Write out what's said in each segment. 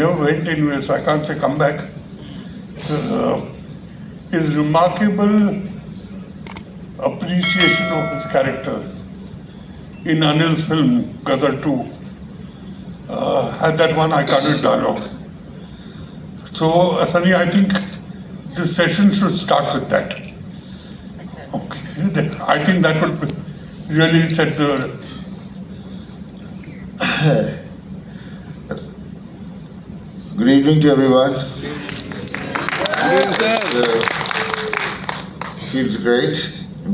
never went anywhere, so I can't say come back. His remarkable appreciation of his character in Anil's film Gadar 2 had that one iconic dialogue. So, Sunny, I think this session should start with that. Okay, I think that would really set the. Good evening to everyone. Feels great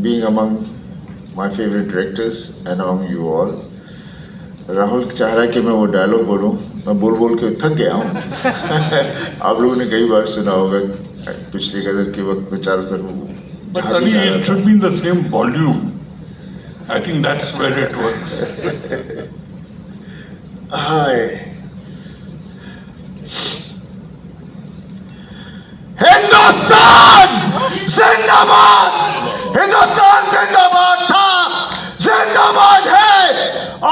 being among my favorite directors and among you all. Rahul चाह रहा है कि मैं वो dialogue बोलूं, मैं बोल के थक गया हूं. आप लोगों ने कई बार सुना होगा पिछले गदर के वक्त में चारों तरफ. But Sunny, it should be in the same volume. I think that's where it works. Hi. Hindustan जिंदाबाद, हिंदुस्तान जिंदाबाद था, जिंदाबाद है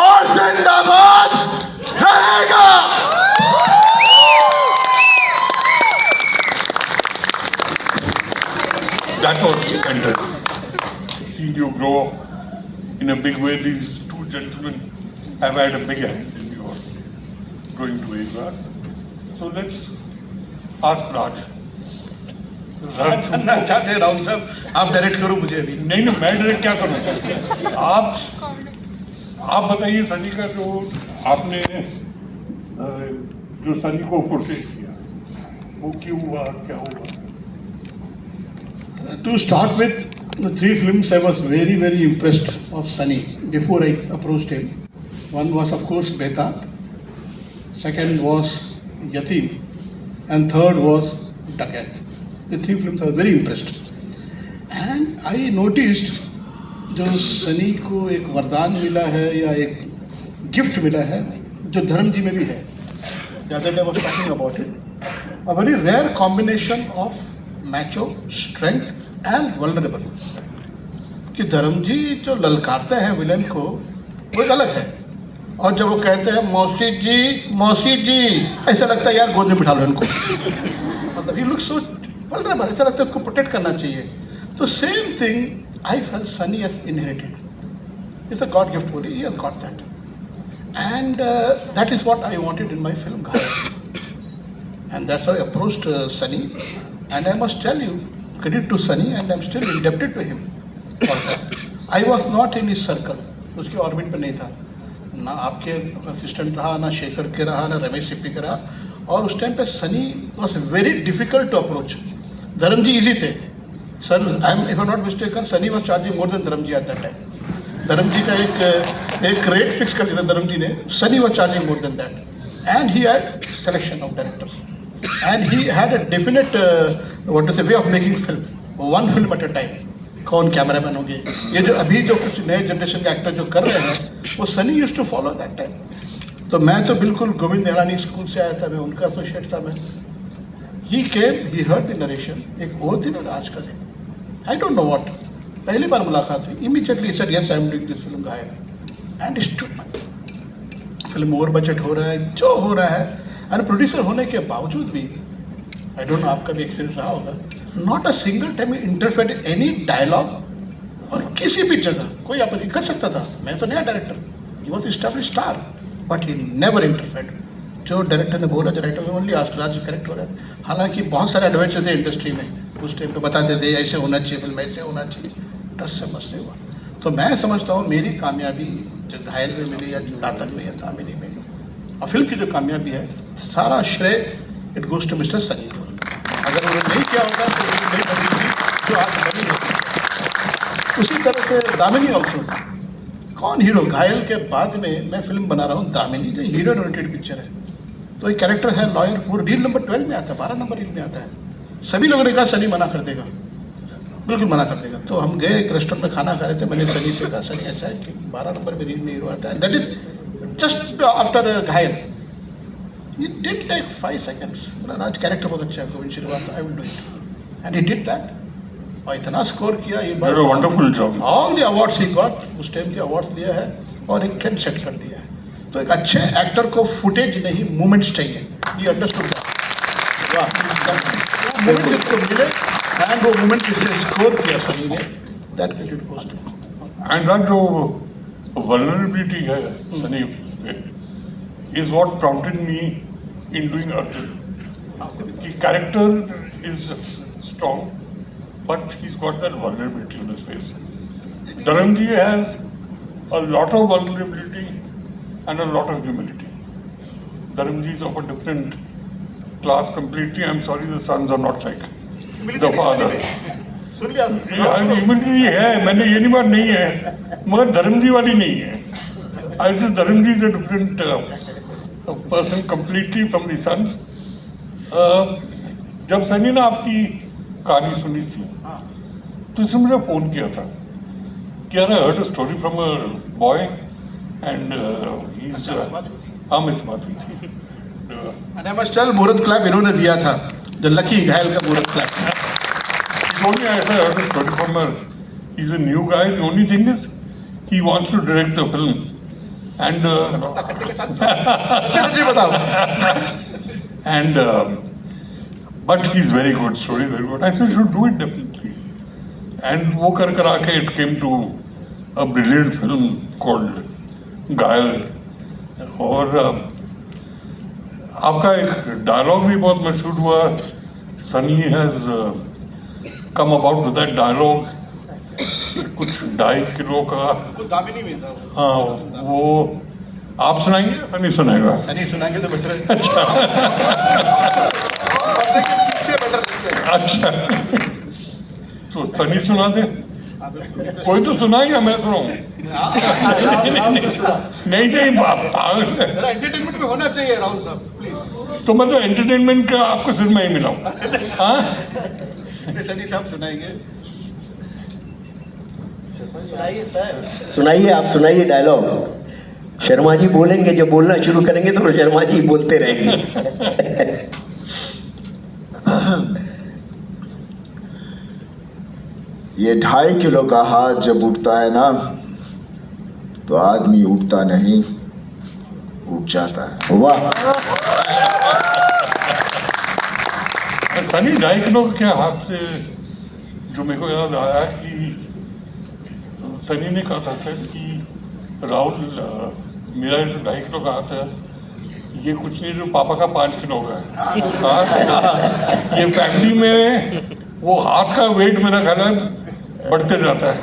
और जिंदाबाद रहेगा. That was fantastic. Seeing you grow in a big way, these two gentlemen have had a big hand in your growing to where you are. So let's ask Raj. करना चाहते हैं राहुल साहब, आप डायरेक्ट करो मुझे अभी. नहीं, मैं डायरेक्ट क्या करूँ? आप बताइए सनी का जो आपने जो सनी को पोर्ट्रेट किया, वो क्यों हुआ, क्या हुआ? To start with, the 3 films I was very, very impressed of Sunny before I approached him. One was, of course, Beta. Second was Yatim. And third was Dakat. The 3 films I was very impressed. And I noticed जो सनी को एक वरदान मिला है या एक gift मिला है जो धर्म जी में भी है. The other day I was talking about it. A very rare combination of macho, strength and vulnerable. कि धर्म जी जो ललकारते हैं विलन को वो एक अलग है, और जब वो कहते हैं मौसी जी ऐसा लगता है यार गोद में बिठा लो इनको. मतलब ही लुक सो vulnerable, ऐसा लगता है उसको प्रोटेक्ट करना चाहिए. तो same thing I felt Sunny has inherited. It's a God gift only. He has got that, and that is what I wanted in my film Ghayal. And that's how I approached Sunny. And I must tell you, credit to Sunny, and I'm still indebted to him for that. I was not in his circle. उसके orbit पे नहीं था. ना आपके assistant रहा, ना शेखर के रहा, ना रमेश सिप्पी के रहा. और उस टाइम पे Sunny was very difficult to approach. Dharam ji easy थे. Sir, if I'm not mistaken, Sunny was charging more than Dharamji at that time. Dharamji का एक rate fix कर दिया था Dharamji ने. Sunny was charging more than that, and he had selection of directors, and he had a definite way of making film. One film at a time. कौन cameraman होंगे, ये जो अभी जो कुछ नए जनरेशन के एक्टर जो कर रहे हैं वो Sunny used to follow that time. तो मैं तो बिल्कुल गोविंद निहलानी स्कूल से आया था, मैं उनका एसोसिएट था. मैं He came, he heard the narration. एक वो दिन और आज का दिन, I don't know what. पहली बार मुलाकात हुई. Immediately he said, yes, I am doing this film Ghayal. And it's too much. Film over budget हो रहा है, जो हो रहा है, and प्रोड्यूसर होने के बावजूद भी, I don't know आपका भी एक्सपीरियंस रहा होगा, not a single time he interfered in any dialogue, और किसी भी जगह कोई आपत्ति कर सकता था. मैं तो नया director, he was established star, but he never interfered. जो डायरेक्टर ने बोला, डायरेक्टर ने ओनली आस्क्ड राज करेक्ट हो रहा है. हालांकि बहुत सारे एडवेंचर थे इंडस्ट्री में, उस टाइम पे बताते थे ऐसे होना चाहिए, फिल्म ऐसे होना चाहिए. टस से मस से हुआ. तो मैं समझता हूँ मेरी कामयाबी जो घायल में मिली या घातक में या दामिनी में, और फिल्म की जो कामयाबी है, सारा श्रेय it goes to mister Sunny Deol. अगर उन्होंने नहीं किया होता तो नहीं बनी थी जो आज बनी होती. उसी तरह से दामिनी ऑल्सो. कौन हीरो? घायल के बाद में मैं फिल्म बना रहा हूँ दामिनी, जो हीरो ओरिएंटेड पिक्चर है. तो एक कैरेक्टर है लॉयर, वो रील नंबर 12 में आता है, 12 नंबर रील में आता है. सभी लोगों ने कहा सनी मना कर देगा, बिल्कुल मना कर देगा. तो हम गए एक रेस्टोरेंट में खाना खा रहे थे, मैंने सनी से कहा सनी ऐसा है कि 12 नंबर में रील में हीरो आता है. That is just after Ghayal. He didn't take 5 seconds. Raj character बहुत अच्छा है, Govind Shrivastav, I will do it. And he did that. और इतना स्कोर किया. Wonderful job. All the awards he got. उस टाइम के अवार्ड्स लिया है और एक ट्रेंड सेट कर दिया है. तो एक अच्छे एक्टर को फुटेज नहीं, मूवमेंट्स चाहिए. he understood that. वाह, वो मोमेंट जिसको मिले एंड वो मोमेंट जिसे स्कोर किया सनी ने, that credit goes to and that जो vulnerability है Sunny is what prompted me in doing Arjun. The character is strong, but he's got that vulnerability on his face. Dharamji has a lot of vulnerability and a lot of humility. Dharamji is of a different class completely. I'm sorry the sons are not like the father. सुन लिया humility है, मैंने ये नहीं बात नहीं है, मगर धर्मजी वाली नहीं है. ऐसे Dharamji is a different person completely from the sons. जब सनी ने आपकी कहानी सुनी थी तो इसने मुझे फ़ोन किया था कि यार I heard a story from a boy and he is हाँ मिस बात हुई थी. एंड आई मस्ट टेल मुहूर्त क्लैप इन्होंने दिया था, जो लकी घायल का मुहूर्त clap. Only I heard a story from her. He's a new guy. The only thing is, he wants to direct the film. And जी बताओ. and but he's very good. Story very good. I said you should do it definitely. And वो कर आके it came to a brilliant film called घायल. और आपका एक dialogue भी बहुत मशहूर हुआ. Sunny has come about with that dialogue. कुछ 2.5 किलो का. वो दामिनी में था वो. हाँ, वो आप सुनाएंगे या सनी सुनाएगा? सनी सुनाएंगे तो बेटर है. अच्छा. पर्दे के पीछे बेटर लगता है. अच्छा. तो सनी सुना दे. कोई तो सुनाएगा, मैं सुनाऊं? नहीं नहीं पागल. जरा एंटरटेनमेंट में होना चाहिए राहुल साहब, प्लीज. तो मैं तो एंटरटेनमेंट का आपको सिर्फ मैं ही मिलाऊं. हाँ, सनी साहब सुनाएंगे. सुनाइए, आप सुनाइए डायलॉग. शर्मा जी बोलेंगे, जब बोलना शुरू करेंगे तो शर्मा जी बोलते रहेंगे. ये 2.5 किलो का हाथ जब उठता है ना, तो आदमी उठता नहीं, उठ जाता है. वाह. सनी 2.5 किलो के हाथ से जो मेरे को याद आया कि सनी ने कहा था सर कि राहुल मेरा जो 2.5 किलो का हाथ है ये कुछ नहीं जो पापा का 5 किलो का है. ये फैमिली में वो हाथ का वेट मेरा ख्याल है बढ़ते जाता है.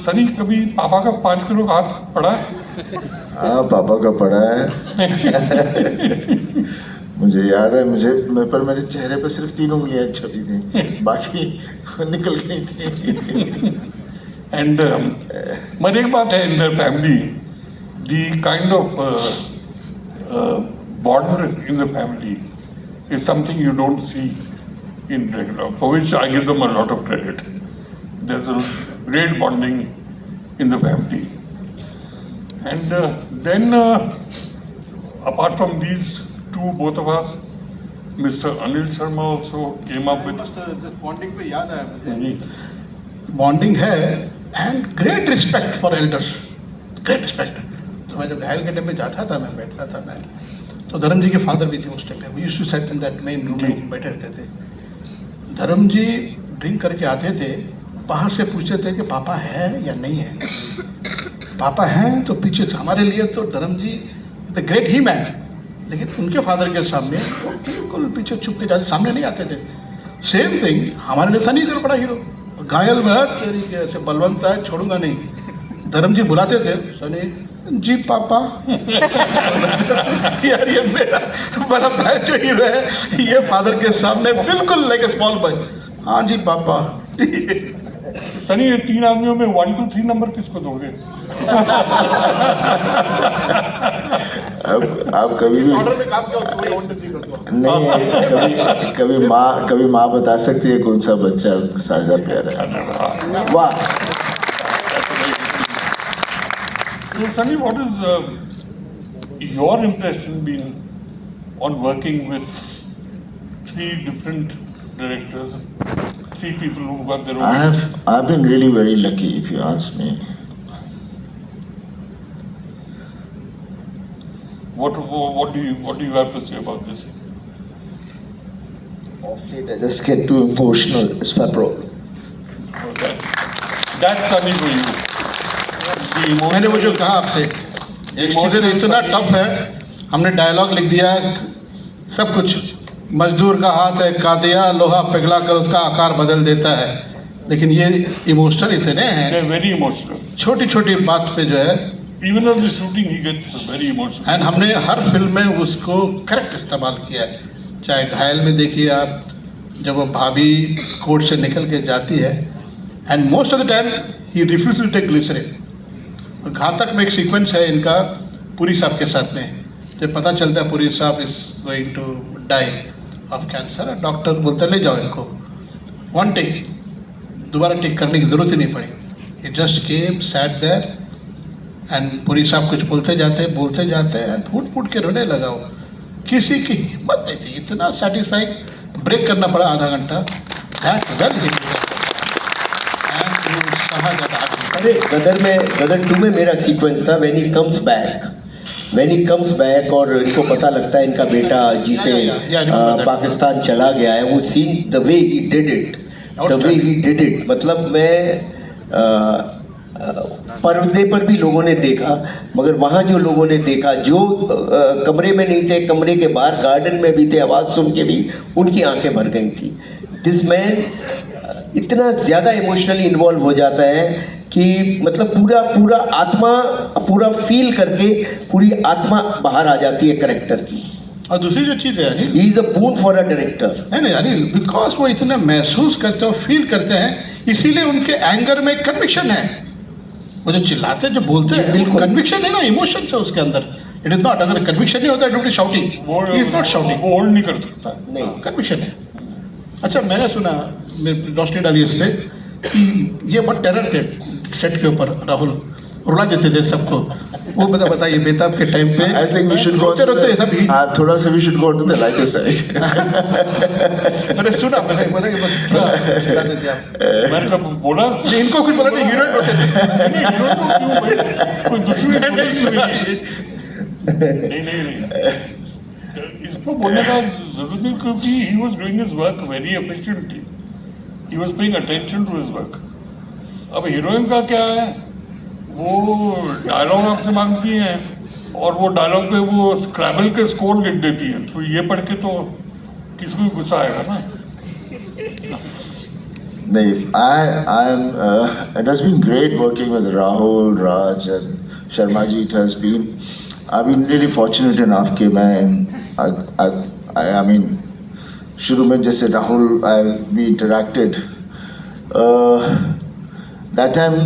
सनी कभी पापा का 5 किलो का हाथ पड़ा है? हाँ, पापा का पड़ा है. मुझे याद है, पर मेरे चेहरे पे सिर्फ 3 उंगलियां छपी थी, बाकी निकल गई थी. एंड मगर एक बात है, in the family the kind of bond in the family is something you don't see in regular, for which I give them a lot of credit. There's a great bonding in the family. And then, apart from these two, both of us, Mr. Anil Sharma also came up with. Bonding पे याद आया मुझे. Bonding है and great respect for elders. Great respect. तो मैं जब घायल के टाइम पे जाता था, मैं बैठता था, मैं तो धर्म जी के फादर भी थे उस टाइम पे. We used to sit in that main room में बैठे रहते थे. धर्म जी ड्रिंक करके आते थे, बाहर से पूछते थे कि पापा है या नहीं है. पापा हैं तो पीछे से हमारे लिए तो धर्म जी द ग्रेट ही मैन, लेकिन उनके फादर के सामने वो बिल्कुल पीछे छुप के जाते, सामने नहीं आते थे. सेम थिंग हमारे लिए सनी इधर बड़ा हीरो. घायल में तरीके से बलवंत है, छोड़ूंगा नहीं. धर्म जी बुलाते थे, सनी जी पापा. यार ये मेरा बड़ा भाई जो हीरो है, ये फादर के सामने बिल्कुल लाइक ए स्मॉल बॉय. हाँ जी पापा. सनी, ये 3 आदमियों में 1 2 3 नंबर किसको दोगे? अब आप कभी भी ऑर्डर में काम किया उसको 1 2 3 कर दो. नहीं, कभी माँ बता सकती है कौन सा बच्चा साझा प्यारा है. वाह. So, Sunny, what is your impression been on working with 3 different directors, 3 people who got their own? I've been really very lucky, if you ask me. What do you have to say about this? Of late, I just get too emotional. It's my problem. Oh, that's Sunny for you. The emotion- मैंने वो जो कहा आपसे exterior इतना tough है, हमने dialogue लिख दिया है, सब कुछ। मजदूर का हाथ है कातिया, लोहा पिघला कर उसका आकार बदल देता है, लेकिन ये इमोशनल इतने हैं, They're very emotional. छोटी छोटी बात पे जो है। Even on the shooting, he gets very emotional. And हमने हर फिल्म में उसको करेक्ट इस्तेमाल किया है। चाहे घायल में देखिए आप, जब वो भाभी कोर्ट से निकल के जाती है, and most of the time he refuse to take glycerine. Ghatak में एक सीक्वेंस है इनका पुरी साहब के साथ में, जब पता चलता है पुरी साहब is going to die of cancer, doctor बोलता है ले जाओ इनको, वन टेक, दोबारा टेक करने की जरूरत ही नहीं पड़ी। It just came sat there and Puri साहब कुछ बोलते जाते हैं एंड फूट फूट के रोने लगा। वो किसी की हिम्मत नहीं थी, इतना सेटिस्फाइंग। ब्रेक करना पड़ा आधा घंटा। दैट वेल हिट एंड सहा जाता है। अरे गदर 2 में मेरा सीक्वेंस था, व्हेन ही कम्स बैक और इनको पता लगता है इनका बेटा जीते पाकिस्तान चला गया है, वो seen the way he did it, मतलब मैं पर्दे पर भी लोगों ने देखा, मगर वहाँ जो लोगों ने देखा, जो कमरे में नहीं थे, कमरे के बाहर गार्डन में भी थे, आवाज़ सुन के भी उनकी आंखें भर गई थी। दिस मैन इतना ज़्यादा इमोशनली इन्वॉल्व हो जाता है कि मतलब पूरा आत्मा पूरा फील करके पूरी आत्मा बाहर आ जाती है कैरेक्टर की। और दूसरी जो चीज़ है Anil, he is a boon for a director. नहीं अनिल, बिकॉज वो इतना महसूस करते हो, फील करते हैं, इसीलिए उनके एंगर में कन्विक्शन है। वो जो चिल्लाते हैं, जो बोलते हैं, बिल्कुल कन्विक्शन है ना, इमोशन है उसके अंदर। इट इज नॉट, अगर कन्विक्शन नहीं होता it would be shouting, is not shouting, वो होल्ड नहीं कर सकता। नहीं, कन्विक्शन है। अच्छा, मैंने सुना रोशनी डाली इस पे कि ये बहुत टेरर थे सेट के ऊपर, राहुल रुला देते थे सबको। वो बताइए बेताब के टाइम पे I think we should go रोते रोते सब ही थोड़ा सा we should go to the lighter side. मैंने सुना, मैंने बोला कि बस चिल्लाते थे आप। मैंने कब बोला नहीं, इनको कुछ बोला नहीं, हीरोइन रोते थे। नहीं, हीरो तो क्यों भाई? कोई दुश्मनी नहीं। इसको बोलने का जरूरत नहीं, क्योंकि he was doing his work very efficiently. He was paying attention to his work. अब हीरोइन का क्या है, वो डायलॉग आपसे मांगती हैं और वो डायलॉग पे वो स्क्रैबल के स्कोर लिख देती है, तो ये पढ़ के तो किसी को गुस्सा आएगा ना। नहीं, it has been great working with Rahul, Raj and Sharma ji. It has been, I've been really fortunate enough कि I mean शुरू में जैसे Rahul we interacted, that time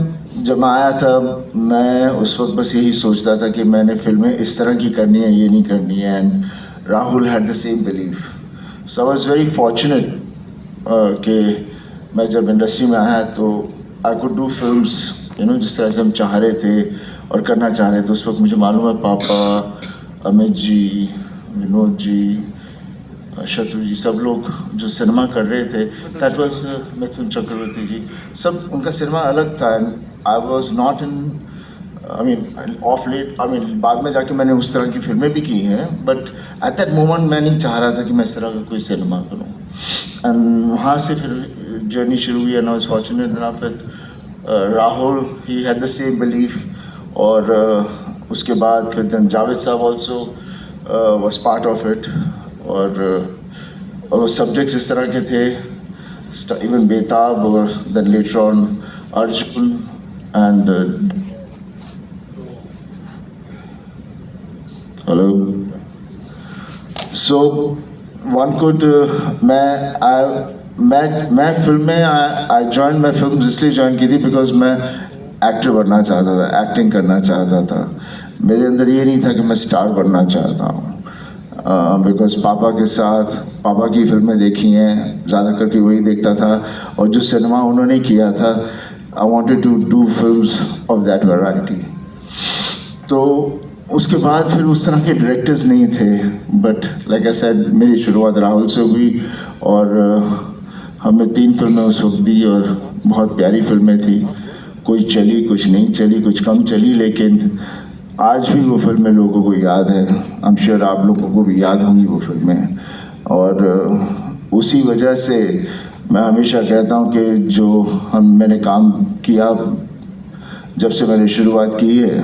जब मैं आया था, मैं उस वक्त बस यही सोचता था कि मैंने फिल्में इस तरह की करनी है, ये नहीं करनी है, and Rahul had the same belief. So I was very fortunate कि मैं जब इंडस्ट्री में आया तो आई कुड डू फिल्म्स जिस तरह से हम चाह रहे थे और करना चाह रहे थे। उस वक्त मुझे मालूम है पापा, अमित जी, विनोद जी, शत्रु जी, सब लोग जो सिनेमा कर रहे थे, दैट वाज मिथुन चक्रवर्ती जी, सब उनका सिनेमा अलग था। And I was not in, I mean of late, I mean बाद में जाके मैंने उस तरह की फिल्में भी की हैं, बट एट दैट मोमेंट मैं नहीं चाह रहा था कि मैं इस तरह का कोई सिनेमा करूँ। एंड वहाँ से फिर जर्नी शुरू हुई, and I was fortunate enough with Rahul, he had the same belief. और उसके बाद फिर then जावेद साहब also was part of it. और सब्जेक्ट्स इस तरह के थे, इवन बेताब, और then later on Arjun and hello. So one could, मैं फिल्म में आई जॉइन, मैं फिल्म इसलिए ज्वाइन की थी बिकॉज मैं एक्टर बनना चाहता था, एक्टिंग करना चाहता था। मेरे अंदर ये नहीं था कि मैं स्टार बनना चाहता हूँ, बिकॉज पापा के साथ पापा की फिल्में देखी हैं, ज़्यादा करके वही देखता था, और जो सिनेमा उन्होंने किया था, I wanted to do films of that variety. तो उसके बाद फिर उस तरह के डायरेक्टर्स नहीं थे, बट लाइक आई सेड, मेरी शुरुआत राहुल से हुई, और हमने 3 फिल्में उस वक्त दी, और बहुत प्यारी फिल्में थी। कुछ चली, कुछ नहीं चली, कुछ कम चली, लेकिन आज भी वो फिल्में लोगों को याद है। आई एम श्योर आप लोगों को भी याद होंगी वो फिल्में। और उसी वजह से मैं हमेशा कहता हूँ कि जो मैंने काम किया जब से मैंने शुरुआत की है,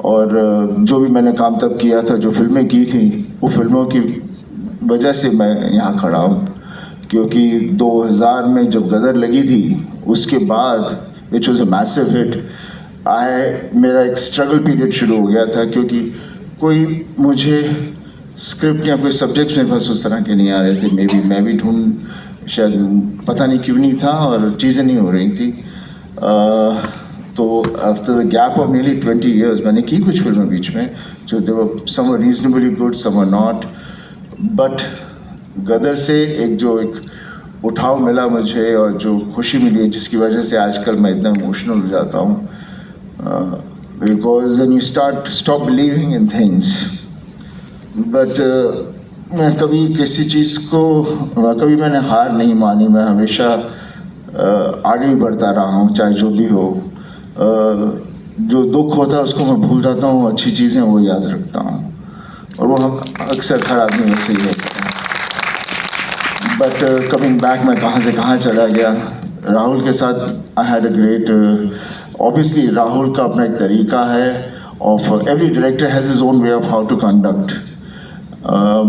और जो भी मैंने काम तब किया था, जो फिल्में की थी, वो फिल्मों की वजह से मैं यहाँ खड़ा हूँ। क्योंकि 2000 में जब गदर लगी थी, उसके बाद which was a massive hit, मेरा एक स्ट्रगल पीरियड शुरू हो गया था। क्योंकि कोई मुझे स्क्रिप्ट या कोई सब्जेक्ट मेरे पास उस तरह के नहीं आ रहे थे। मे बी मैं भी शायद पता नहीं क्यों नहीं था, और चीज़ें नहीं हो रही थी। तो after the gap of nearly 20 years मैंने की कुछ फिल्में बीच में, जो they were some were reasonably good, some were not. But Gadar से एक उठाव मिला मुझे, और जो खुशी मिली है, जिसकी वजह से आजकल मैं इतना इमोशनल हो जाता हूँ। Because then you stop believing in things. But मैं कभी किसी चीज़ को, कभी मैंने हार नहीं मानी। मैं हमेशा आगे ही बढ़ता रहा हूँ, चाहे जो भी हो। जो दुख होता है उसको मैं भूल जाता हूँ, अच्छी चीज़ें वो याद रखता हूँ, और वो हम अक्सर हर आदमी वैसे ही होता है। बट कमिंग बैक, मैं कहाँ से कहाँ चला गया। राहुल के साथ I had a great, obviously Rahul का अपना एक तरीका है of, every director has his own way of how to conduct.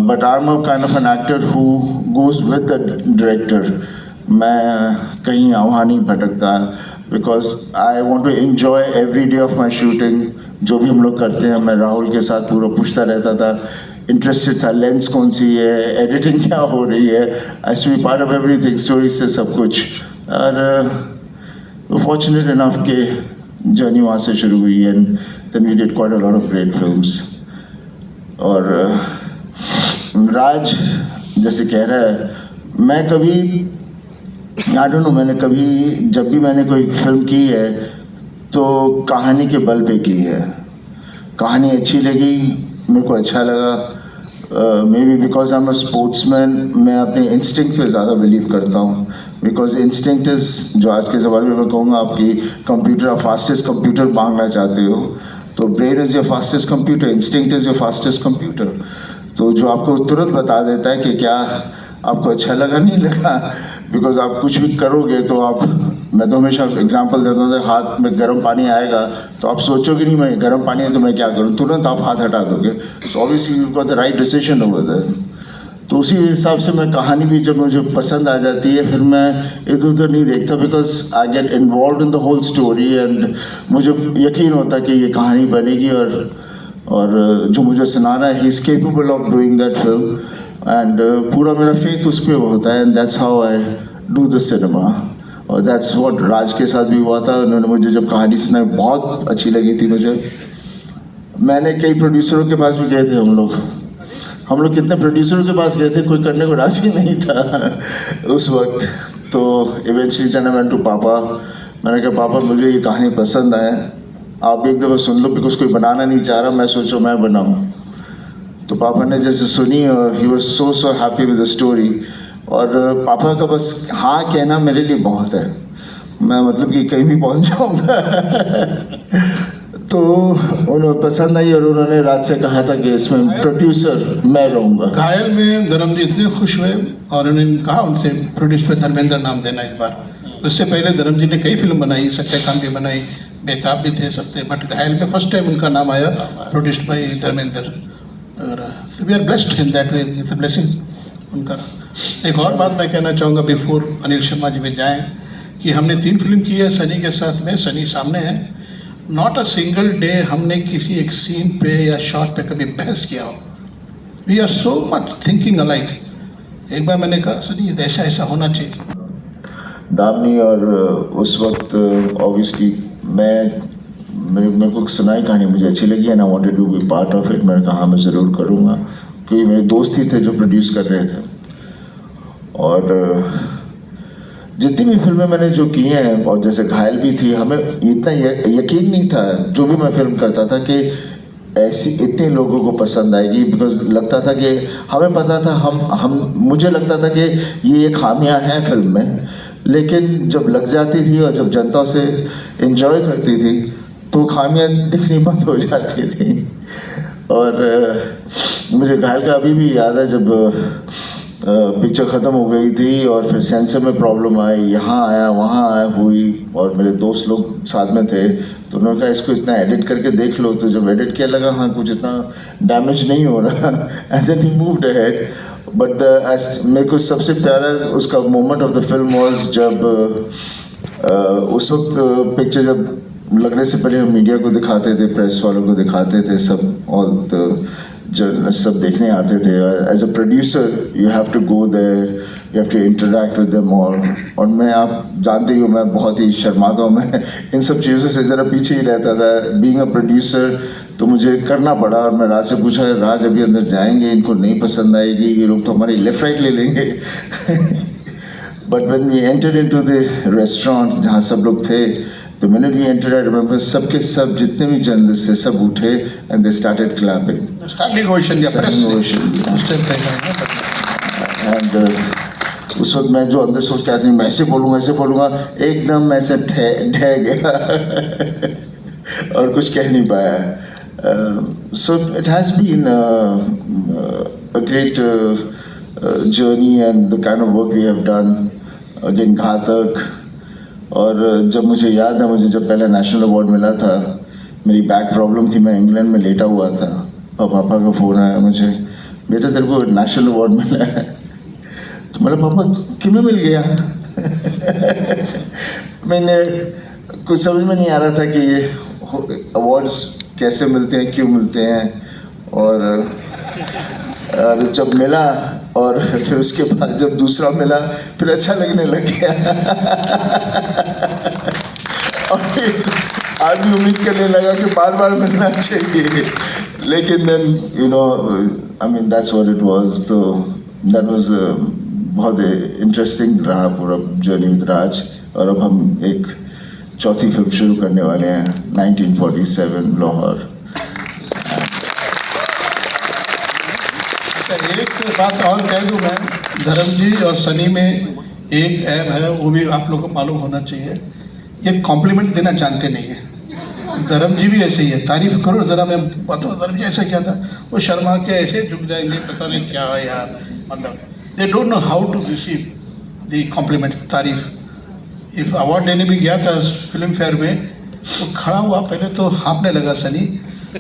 But I am a kind of an actor who goes with the director. मैं कहीं वहाँ नहीं भटकता, because I want to enjoy every day of my shooting. जो भी हम लोग करते हैं, मैं राहुल के साथ पूरा पूछता रहता था, इंटरेस्टेड था, लेंस कौन सी है, एडिटिंग क्या हो रही है, I to be part of everything, story से सब कुछ। और फॉर्चुनेट इनफ के जर्नी वहाँ से शुरू हुई, and then we did quite a lot of great films. और राज जैसे कह रहा है, मैं कभी आई डोंट नो, मैंने कभी जब भी मैंने कोई फिल्म की है तो कहानी के बल पे की है। कहानी अच्छी लगी, मेरे को अच्छा लगा। May be because I am a sportsman, मैं अपने इंस्टिंक्ट पे ज़्यादा बिलीव करता हूँ। बिकॉज इंस्टिंक्ट इज़, जो आज के ज़माने में मैं कहूँगा, आपकी कंप्यूटर, आप फास्टेस्ट कंप्यूटर मांगना चाहते हो, तो brain is your fastest computer, instinct is your fastest computer. तो जो आपको तुरंत बता देता है कि क्या आपको अच्छा लगा, नहीं लगा। बिकॉज आप कुछ भी करोगे तो आप, मैं तो हमेशा एग्जांपल देता हूँ, हाथ में गर्म पानी आएगा तो आप सोचोगे नहीं मैं गर्म पानी है तो मैं क्या करूँ, तुरंत आप हाथ हटा दोगे। So obviously you got the right decision over there. तो उसी हिसाब से मैं कहानी भी जब मुझे पसंद आ जाती है, फिर मैं इधर उधर नहीं देखता, because I get involve in the whole story, and मुझे यकीन होता कि ये कहानी बनेगी, और जो मुझे सुना रहा है, he is capable of doing that film, and पूरा मेरा फेथ उस पर होता है, and that's how I do the cinema. और दैट्स व्हाट राज के साथ भी हुआ था। उन्होंने मुझे जब कहानी सुनाई, बहुत अच्छी लगी थी मुझे। मैंने कई प्रोड्यूसरों के पास भी गए थे, हम लोग कितने प्रोड्यूसरों के पास गए थे, कोई करने को राजी नहीं था उस वक्त। तो इवेंचुअली जन आई वेंट टू पापा, मैंने कहा पापा मुझे ये कहानी पसंद आए, आप एक दफ़ा सुन लो, बिकॉज कोई बनाना नहीं चाह रहा, मैं सोचो मैं बनाऊँ। तो पापा ने जैसे सुनी, he was so happy with the story. और पापा का बस हाँ कहना मेरे लिए बहुत है, मैं मतलब कि कहीं भी पहुंच जाऊंगा। तो उन्हें पसंद आई, और उन्होंने रात से कहा था कि इसमें प्रोड्यूसर मैं रहूँगा। घायल में धर्म जी इतने खुश हुए, और उन्होंने कहा उनसे प्रोड्यूस पे धर्मेंद्र नाम देना इस बार। उससे पहले धर्म जी ने कई फिल्म बनाई, सच्चे काम भी बनाई, बेताब भी थे सब थे, बट घायल में फर्स्ट टाइम उनका नाम आया, produced by Dharmendra. We are blessed in that way, it's a blessing उनका। एक और बात मैं कहना चाहूँगा बिफोर अनिल शर्मा जी में जाएँ, कि हमने 3 फिल्म की है सनी के साथ में, सनी सामने है, नॉट अ सिंगल डे हमने किसी एक सीन पे या शॉट पे कभी बहस किया हो। We are so much thinking alike. एक बार मैंने कहा सनी ऐसा ऐसा होना चाहिए। दामनी, और उस वक्त ऑब्वियसली मेरे को सुनाई कहानी मुझे अच्छी लगी, and I wanted to be part of it. मैंने कहा हाँ मैं ज़रूर करूँगा, क्योंकि मेरे दोस्त ही थे जो प्रोड्यूस कर रहे थे। और जितनी भी फिल्में मैंने जो की हैं, और जैसे घायल भी थी, हमें इतना यकीन नहीं था जो भी मैं फिल्म करता था कि ऐसी इतने लोगों को पसंद आएगी। बिकॉज लगता था कि हमें पता था, हम मुझे लगता था कि ये खामियां हैं फिल्म में, लेकिन जब लग जाती थी और जब जनता उसे एंजॉय करती थी, तो खामियां दिखनी बंद हो जाती थी। और मुझे घायल का अभी भी याद है जब पिक्चर ख़त्म हो गई थी और फिर सेंसर में प्रॉब्लम आई, यहाँ आया वहाँ आया हुई, और मेरे दोस्त लोग साथ में थे तो उन्होंने कहा इसको इतना एडिट करके देख लो। तो जब एडिट किया लगा हाँ कुछ इतना डैमेज नहीं हो रहा and then he moved ahead. But मेरे को सबसे प्यारा उसका moment of the film was जब उस वक्त पिक्चर जब लगने से पहले हम मीडिया को दिखाते थे, प्रेस वालों को दिखाते थे, सब और सब देखने आते थे। As a producer you have to go there, you have to interact with them all. और मैं, आप जानते ही हो, मैं बहुत ही शर्माता हूँ, मैं इन सब चीज़ों से ज़रा पीछे ही रहता था। बीइंग अ प्रोड्यूसर तो मुझे करना पड़ा और मैं राज से पूछा, राज अभी अंदर जाएंगे, इनको नहीं पसंद आएगी, ये लोग तो हमारी लेफ्ट राइट ले लेंगे। But when we entered into the restaurant जहाँ सब लोग थे, the minute we entered, I remember सबके सब जितने भी जर्नलिस्ट थे सब उठे and they started clapping. Standing ovation, yeah, Standing ovation, and उस वक्त मैं जो अंदर सोच के आया था मैं ऐसे बोलूँगा, एकदम ऐसे ढह गया और कुछ कह नहीं पाया। So it has been a great journey and the kind of work we have done. Again, घातक। और जब मुझे याद है, मुझे जब पहला नेशनल अवार्ड मिला था, मेरी बैक प्रॉब्लम थी, मैं इंग्लैंड में लेटा हुआ था और पापा का फ़ोन आया मुझे, बेटा तेरे को नेशनल अवार्ड मिला है। तो मैंने, पापा किमें मिल गया? मैंने कुछ समझ में नहीं आ रहा था कि ये अवार्ड्स कैसे मिलते हैं, क्यों मिलते हैं। और जब मिला और फिर उसके बाद जब दूसरा मिला फिर अच्छा लगने लग गया। और फिर आदमी उम्मीद करने लगा कि बार बार मिलना चाहिए। लेकिन then you know, I mean that's what it was. तो दैट वाज बहुत इंटरेस्टिंग रहा पूरा जर्नी विद राज। और अब हम एक चौथी फिल्म शुरू करने वाले हैं, 1947 लाहौर। एक बात और कह दूँ मैं, धर्म जी और सनी में एक ऐप है, वो भी आप लोगों को मालूम होना चाहिए, ये कॉम्प्लीमेंट देना जानते नहीं है। धर्म जी भी ऐसे ही है, तारीफ करो ज़रा, मैं बताऊँ धर्म जी ऐसा क्या था, वो शर्मा के ऐसे झुक जाएंगे, पता नहीं क्या है यार, मतलब they don't know how to receive the compliment, तारीफ। इफ अवार्ड लेने भी गया था फिल्म फेयर में, तो खड़ा हुआ, पहले तो हाँपने लगा सनी,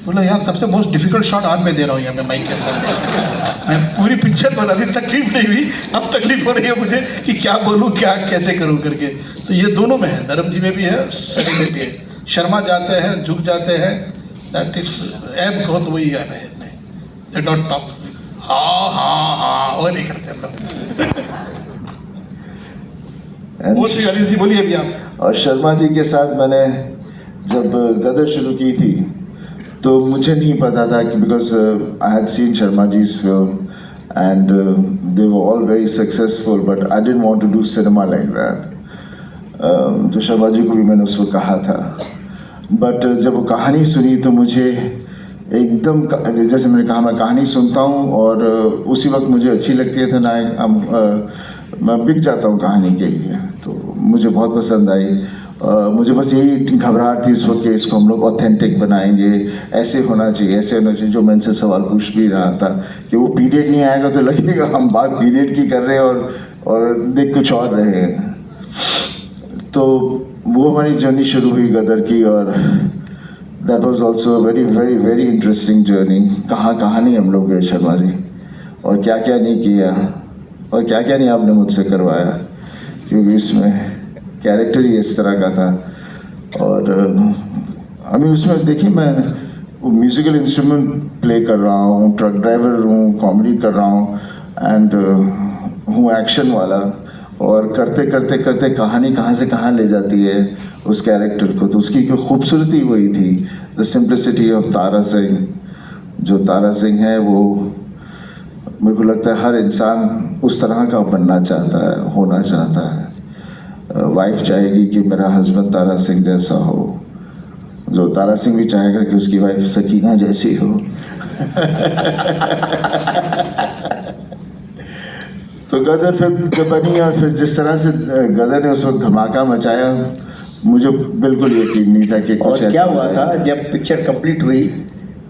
बोला यार सबसे मोस्ट डिफिकल्ट शॉट आज मैं दे रहा हूँ यहाँ पे माइक के साथ। मैं पूरी पिक्चर बना दी, तकलीफ नहीं हुई, अब तकलीफ हो रही है मुझे कि क्या बोलूँ, क्या कैसे करूँ करके। तो ये दोनों में है, धर्म जी में भी है, सनी में भी है। शर्मा जाते हैं, झुक जाते हैं, दैट इज ऐप बहुत वही है, दे डोंट टॉक, हाँ वो नहीं करते हम लोग। वो थी बोलिए अभी आप। और शर्मा जी के साथ मैंने जब गदर शुरू की थी तो मुझे नहीं पता था कि, because I had seen Sharma ji's film and they were all very successful, but I didn't want to do cinema like that. तो शर्मा जी को भी मैंने उसको कहा था, बट जब वो कहानी सुनी तो मुझे एकदम, जैसे मैंने कहा, मैं कहानी सुनता हूँ और उसी वक्त मुझे अच्छी लगती है, तो ना मैं बिक जाता हूँ कहानी के लिए, तो मुझे बहुत पसंद आई। मुझे बस यही घबराहट थी इस वक्त कि इसको हम लोग ऑथेंटिक बनाएंगे, ऐसे होना चाहिए, ऐसे होना चाहिए। जो मैं इनसे सवाल पूछ भी रहा था कि वो पीरियड नहीं आएगा तो लगेगा हम बात पीरियड की कर रहे हैं और देख कुछ और रहे हैं। तो वो हमारी जर्नी शुरू हुई गदर की, और that was also very very very interesting journey. कहाँ नहीं हम लोग गए शर्मा जी, और क्या क्या नहीं किया, और क्या क्या नहीं आपने मुझसे करवाया, क्योंकि इसमें कैरेक्टर ही इस तरह का था। और अभी उसमें देखिए, मैं म्यूज़िकल इंस्ट्रूमेंट प्ले कर रहा हूँ, ट्रक ड्राइवर हूँ, कॉमेडी कर रहा हूँ, एंड हूँ एक्शन वाला, और करते करते करते कहानी कहाँ से कहाँ ले जाती है उस कैरेक्टर को। तो उसकी खूबसूरती वही थी, the simplicity of Tara Singh. जो तारा सिंह है वो, मेरे को लगता है हर इंसान उस तरह का बनना चाहता है, होना चाहता है। वाइफ चाहेगी कि मेरा हस्बैंड तारा सिंह जैसा हो, जो तारा सिंह भी चाहेगा कि उसकी वाइफ सकीना जैसी हो। तो गदर फिर जब बनी, और फिर जिस तरह से गदर ने उस वक्त धमाका मचाया, मुझे बिल्कुल यकीन नहीं था कि कुछ और ऐसा क्या हुआ होगा। था, जब पिक्चर कंप्लीट हुई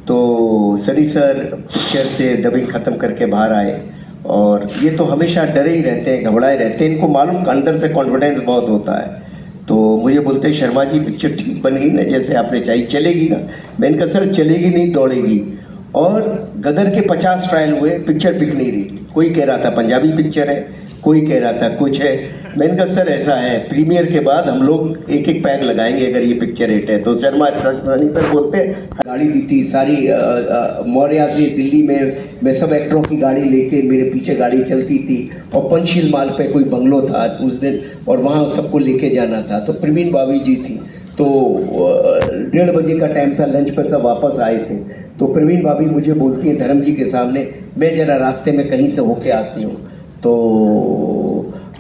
तो सनी सर पिक्चर से डबिंग ख़त्म करके बाहर आए, और ये तो हमेशा डरे ही रहते हैं, घबराए रहते हैं, इनको मालूम अंदर से कॉन्फिडेंस बहुत होता है। तो मुझे बोलते हैं शर्मा जी पिक्चर ठीक बन गई ना, जैसे आपने चाहिए, चलेगी ना? मैंने कहा सर चलेगी नहीं, दौड़ेगी। और गदर के 50 ट्रायल हुए, पिक्चर बिक नहीं रही थी। कोई कह रहा था पंजाबी पिक्चर है, कोई कह रहा था कुछ है। मैंने कहा सर ऐसा है, प्रीमियर के बाद हम लोग एक एक पैक लगाएंगे अगर ये पिक्चर हिट है। तो शर्मा सर बोलते हैं गाड़ी दी थी सारी मौर्या से दिल्ली में, मैं सब एक्टरों की गाड़ी लेके, मेरे पीछे गाड़ी चलती थी, और पंचशील माल पे कोई बंगलो था उस दिन, और वहाँ सबको लेके जाना था। तो प्रवीण भाभी जी थी, तो 1:30 बजे का टाइम था, लंच पर सब वापस आए थे। तो प्रवीण भाभी मुझे बोलती हैं धर्म जी के सामने, मैं ज़रा रास्ते में कहीं से होके आती हूँ। तो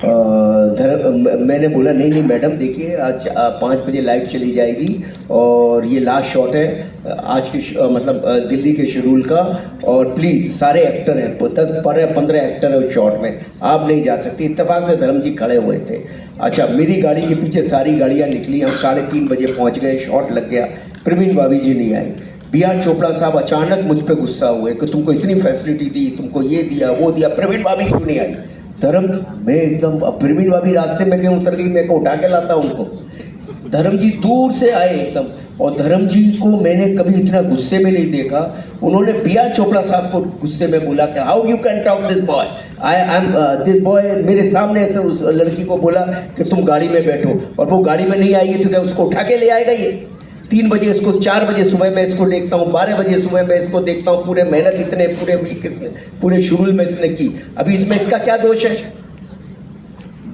मैंने बोला नहीं मैडम, देखिए आज 5 बजे लाइट चली जाएगी, और ये लास्ट शॉट है आज की मतलब दिल्ली के शेड्यूल का, और प्लीज़ सारे एक्टर हैं, 10-15 एक्टर है उस शॉट में, आप नहीं जा सकती। इत्तेफाक से धर्म जी खड़े हुए थे। अच्छा, मेरी गाड़ी के पीछे सारी गाड़ियाँ निकली, हम 3:30 बजे पहुँच गए, शॉट लग गया, प्रवीण भाभी जी नहीं आई। B.R. चोपड़ा साहब अचानक मुझ पे गुस्सा हुए कि तुमको इतनी फैसिलिटी दी, तुमको ये दिया वो दिया, प्रवीण भाभी क्यों नहीं आई? धर्म, मैं एकदम, अब प्रवीण भाभी रास्ते में क्यों उतर गई, मैं को उठा के लाता उनको। धर्म जी दूर से आए एकदम, और धर्म जी को मैंने कभी इतना गुस्से में नहीं देखा। उन्होंने B.R. चोपड़ा साहब को गुस्से में बोला कि how you can talk this boy, I am this boy, मेरे सामने ऐसे उस लड़की को बोला कि तुम गाड़ी में बैठो, और वो गाड़ी में नहीं आएगी तो क्या उसको उठा के ले आएगा? ये 3 बजे इसको, 4 बजे सुबह मैं इसको देखता हूँ, 12 बजे सुबह मैं इसको देखता हूँ, पूरे मेहनत इतने पूरे वीक इसने, पूरे शेड्यूल में इसने की, अभी इसमें इसका क्या दोष है?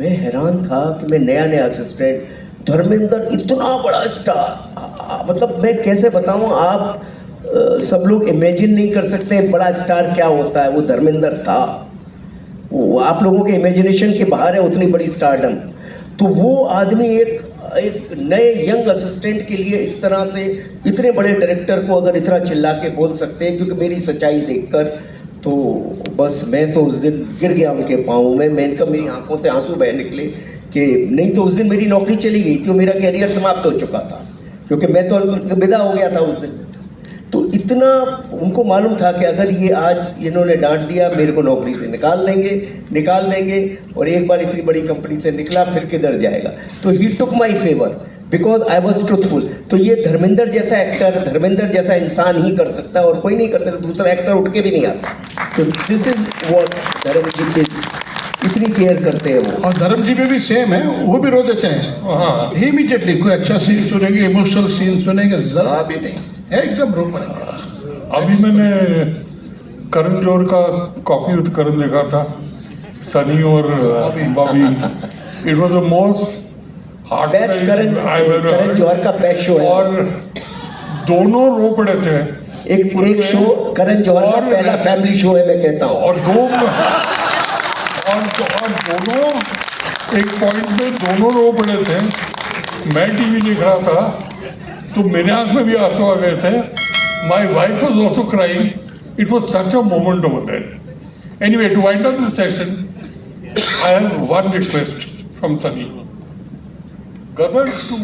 मैं हैरान था कि मैं नया असिस्टेंट, धर्मेंद्र इतना बड़ा स्टार, मतलब मैं कैसे बताऊँ, आप सब लोग इमेजिन नहीं कर सकते बड़ा स्टार क्या होता है। वो धर्मेंद्र था, वो आप लोगों के इमेजिनेशन के बाहर है उतनी बड़ी स्टारडम। तो वो आदमी एक नए यंग असिस्टेंट के लिए इस तरह से इतने बड़े डायरेक्टर को अगर इतना चिल्ला के बोल सकते हैं, क्योंकि मेरी सच्चाई देखकर तो बस मैं तो उस दिन गिर गया उनके पाँव में। मैं इनका, मेरी आंखों से आंसू बह निकले कि नहीं तो उस दिन मेरी नौकरी चली गई थी, मेरा कैरियर समाप्त हो चुका था, क्योंकि मैं तो विदा हो गया था उस दिन। तो इतना उनको मालूम था कि अगर ये आज इन्होंने डांट दिया, मेरे को नौकरी से निकाल देंगे, और एक बार इतनी बड़ी कंपनी से निकला फिर किधर जाएगा। तो he took my favour because I was truthful. तो ये धर्मेंद्र जैसा एक्टर, धर्मेंद्र जैसा इंसान ही कर सकता है, और कोई नहीं कर सकता, दूसरा एक्टर उठ के भी नहीं आता। तो दिस इज वॉट धर्म जी इतनी केयर करते हैं वो। और धर्म जी में भी सेम है, वो भी रो देते हैं हाँ। इमीडिएटली। कोई अच्छा सीन सुनेंगे, इमोशनल सीन सुनेंगे, जरा भी नहीं एकदम रो पड़ेंगे। अभी मैंने करण जौहर का कॉपी विद करण देखा था, सनी और Bobby. It was the most best Karan Johar का बेस्ट शो है, और दोनों रो पड़े थे। एक शो करण जौहर का पहला फैमिली शो है, मैं कहता हूँ। और दोनों एक पॉइंट में दोनों रो पड़े थे। मैं टीवी देख रहा था तो मेरे आंख में भी आंसू आ गए थे। My wife was also crying. It was such a moment over there. Anyway, to wind up this session, I have one request from Sunny. Gadar 2